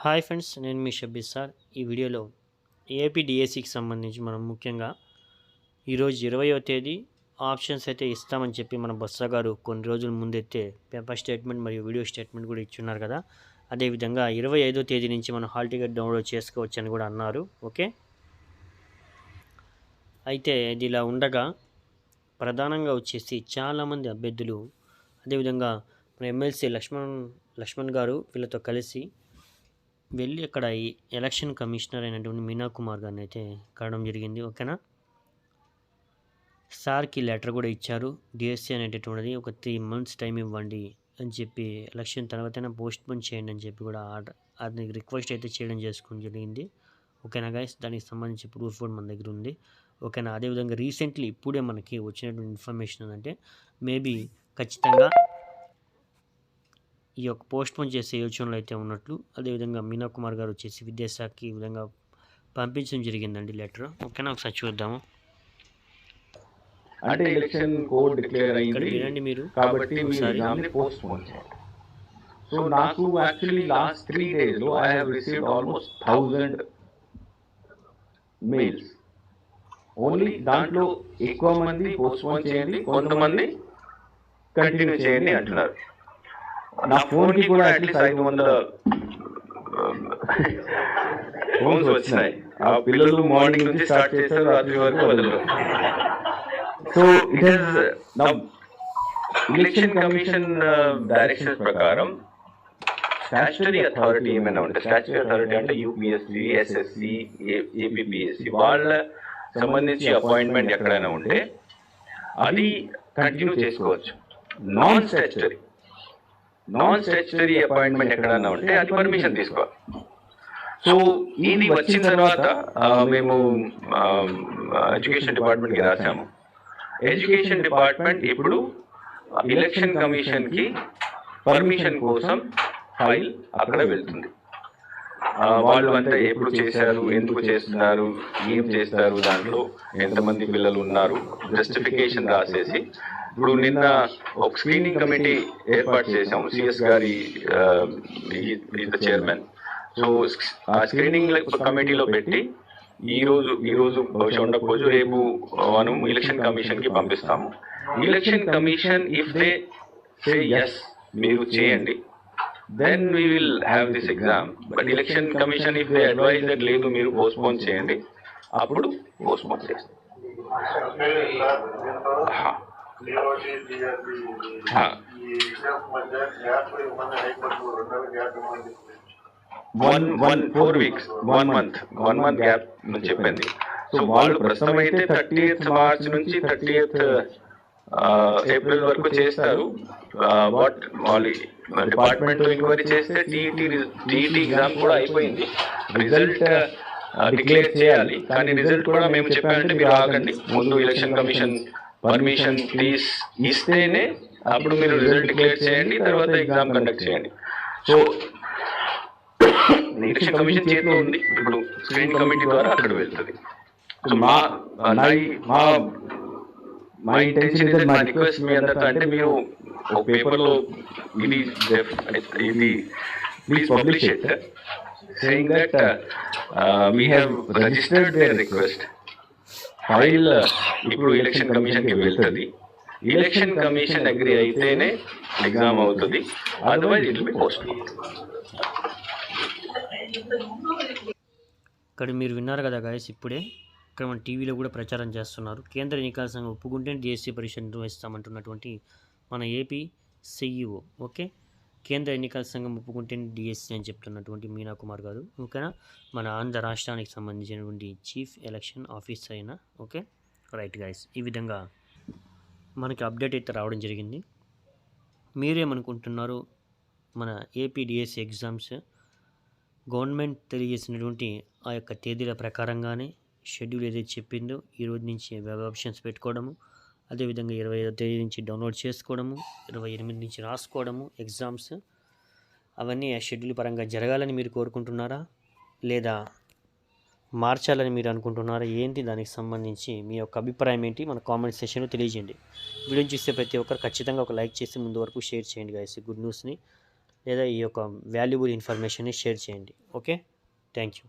Hi friends, నేను మీ Shabbir sir. ఈ వీడియోలో ఏపీ డిఎస్సికి సంబంధించి మనం ముఖ్యంగా ఈరోజు 20వ తేదీ ఆప్షన్స్ అయితే ఇస్తామని చెప్పి మన బొత్స గారు కొన్ని రోజుల ముందైతే పేపర్ స్టేట్మెంట్ మరియు వీడియో స్టేట్మెంట్ కూడా ఇచ్చున్నారు కదా. అదేవిధంగా 25వ తేదీ నుంచి మనం హాల్ టికెట్ డౌన్లోడ్ చేసుకోవచ్చు అని కూడా అన్నారు. ఓకే, అయితే ఇది ఇలా ఉండగా ప్రధానంగా వచ్చేసి చాలామంది అభ్యర్థులు, అదేవిధంగా మన ఎమ్మెల్సీ లక్ష్మణ్ గారు వీళ్ళతో కలిసి వెళ్ళి అక్కడ ఈ ఎలక్షన్ కమిషనర్ అయినటువంటి మీనా కుమార్ గారిని అయితే కలవడం జరిగింది. ఓకేనా, సార్కి లెటర్ కూడా ఇచ్చారు. డిఎస్సి అనేటటువంటిది ఒక 3 months టైం ఇవ్వండి అని చెప్పి, ఎలక్షన్ తర్వాతైనా పోస్ట్పోన్ చేయండి అని చెప్పి కూడా అది రిక్వెస్ట్ అయితే చేయడం జరిగింది. ఓకేనా గైస్, దానికి సంబంధించి ప్రూఫ్ కూడా మన దగ్గర ఉంది. ఓకేనా, అదేవిధంగా రీసెంట్లీ ఇప్పుడే మనకి వచ్చినటువంటి ఇన్ఫర్మేషన్ ఏంటంటే మేబీ ఖచ్చితంగా ఈ యొక్క పోస్ట్పోన్ చేసే యోచనలో అయితే ఉన్నట్లు. అదేవిధంగా మీనా కుమార్ గారు వచ్చేసి విద్యాశాఖకి ఈ విధంగా పంపించడం జరిగిందండి లెటర్. ఓకేనా, ఒకసారి చూద్దాము. అంటే ఎలక్షన్ కోడ్ డిక్లేర్ అయ్యింది వినండి మీరు కాబట్టి ఒకసారి పోస్ట్పోన్ చేయండి. సో నాకు యాక్చువల్లీ లాస్ట్ 3 days లో I have received almost 1000 mails. Only దాంట్లో ఎక్కువ మంది పోస్ట్పోన్ చేయండి, కొంతమంది కంటిన్యూ చేయండి అంటున్నారు. నా ఫోన్కి కూడా అట్లీస్ట్ 500 ఫోన్స్ వచ్చినాయి. ఆ పిల్లలు మార్నింగ్ నుంచి స్టార్ట్ చేస్తారు, రాత్రి వరకు వదలరు. సో ఇట్ ఈస్ నా ఎలక్షన్ కమిషన్ డైరెక్షన్స్ ప్రకారం స్టాట్యుటరీ అథారిటీ ఏమైనా ఉంటే, స్టాట్యుటరీ అథారిటీ అంటే యూపీఎస్సీ, ఎస్ఎస్సి, ఏపీపీఎస్సీ వాళ్ళ సంబంధించి అపాయింట్మెంట్ ఎక్కడైనా ఉంటే అది కంటిన్యూ చేసుకోవచ్చు. నాన్ స్టాట్యుటరీ అపాయింట్మెంట్ ఎక్కడైనా ఉంటే అది పర్మిషన్ తీసుకోవాలి. సో ఇది వచ్చిన తర్వాత మేము ఎడ్యుకేషన్ డిపార్ట్మెంట్కి రాసాము. ఎడ్యుకేషన్ డిపార్ట్మెంట్ ఇప్పుడు ఎలక్షన్ కమిషన్కి పర్మిషన్ కోసం ఫైల్ అక్కడ వెళ్తుంది. వాళ్ళు అంతా ఎప్పుడు చేశారు, ఎందుకు చేస్తున్నారు, ఏం చేస్తారు, దాంట్లో ఎంతమంది పిల్లలు ఉన్నారు, జస్టిఫికేషన్ రాసేసి ఇప్పుడు నిన్న ఒక స్క్రీనింగ్ కమిటీ ఏర్పాటు చేశాము. సిఎస్ గారి చైర్మన్. సో ఆ స్క్రీనింగ్ కమిటీలో పెట్టి ఈరోజు బహుశా ఉండకపోవచ్చు, రేపు మనం ఎలక్షన్ కమిషన్కి పంపిస్తాము. Election commission if they say yes మీరు చేయండి, then we will have this exam. But election commission if they advise that లేదు మీరు పోస్ట్పోన్ చేయండి, అప్పుడు పోస్ట్పోన్ చేస్తాం. వన్ మంత్ గ్యాప్ అని చెప్పింది. సో వాళ్ళు ప్రస్తుతం అయితే 30th March నుంచి 30th April వరకు చేస్తారు. వాట్ వాళ్ళు డిపార్ట్మెంట్ లో ఎంక్వైరీ చేస్తే టీఈటీ ఎగ్జామ్ కూడా అయిపోయింది. రిజల్ట్ డిక్లేర్ చేయాలి, కానీ రిజల్ట్ కూడా మేము చెప్పామంటే మీరు ఆగండి, ముందు ఎలక్షన్ కమిషన్ పర్మిషన్ ప్లీజ్ ఇస్తేనే అప్పుడు మీరు రిజల్ట్ డిక్లేర్ చేయండి, తర్వాత ఎగ్జామ్ కండక్ట్ చేయండి. సో ఎలక్షన్ కమిషన్ చేతిలో ఉంది, ఇప్పుడు స్క్రీనింగ్ కమిటీ ద్వారా అక్కడ వెళ్తుంది. సో మా ఇంటెన్షన్ ఇస్, మా రిక్వెస్ట్ మీ అందరితో అంటే మీరు ఒక పేపర్లో ఇది please publish it saying that we have registered there request. File ఇప్పుడు ఎలక్షన్ కమిషన్కి వెళ్తుంది. ఎలక్షన్ కమిషన్ అగ్రి అయితేనే ఎగ్జామ్ అవుతుంది, otherwise it will be postpone. ఇక్కడ మీరు విన్నారు కదా గాయస్, ఇప్పుడే ఇక్కడ మన టీవీలో కూడా ప్రచారం చేస్తున్నారు. కేంద్ర ఎన్నికల సంఘం ఒప్పుకుంటే డిఎస్సి పరీక్ష నిర్వహిస్తామంటున్నటువంటి మన ఏపీ సిఇఓ. ఓకే, కేంద్ర ఎన్నికల సంఘం ఒప్పుకుంటే డిఎస్సి అని చెప్తున్నటువంటి మీనా కుమార్ గారు. ఓకేనా, మన ఆంధ్ర రాష్ట్రానికి సంబంధించినటువంటి చీఫ్ ఎలక్షన్ ఆఫీసర్ అయినా. ఓకే రైట్ గాయస్, ఈ విధంగా మనకి అప్డేట్ అయితే రావడం జరిగింది. మీరేమనుకుంటున్నారు? మన ఏపీ డిఎస్సి ఎగ్జామ్స్ గవర్నమెంట్ తెలియజేసినటువంటి ఆ యొక్క తేదీల ప్రకారంగానే షెడ్యూల్ ఏదైతే చెప్పిందో ఈ రోజు నుంచి వెబ్ ఆప్షన్స్ పెట్టుకోవడము, అదేవిధంగా 25వ తేదీ నుంచి డౌన్లోడ్ చేసుకోవడము, 28 నుంచి రాసుకోవడము ఎగ్జామ్స్, అవన్నీ ఆ షెడ్యూల్ పరంగా జరగాలని మీరు కోరుకుంటున్నారా, లేదా మార్చాలని మీరు అనుకుంటున్నారా? ఏంటి దానికి సంబంధించి మీ యొక్క అభిప్రాయం ఏంటి మన కామెంట్ సెక్షన్లో తెలియజేయండి. వీడియోని చూస్తే ప్రతి ఒక్కరు ఖచ్చితంగా ఒక లైక్ చేసి ముందు వరకు షేర్ చేయండి గాయస్. గుడ్ న్యూస్ని లేదా ఈ యొక్క వాల్యుబుల్ ఇన్ఫర్మేషన్ని షేర్ చేయండి. Okay, thank you.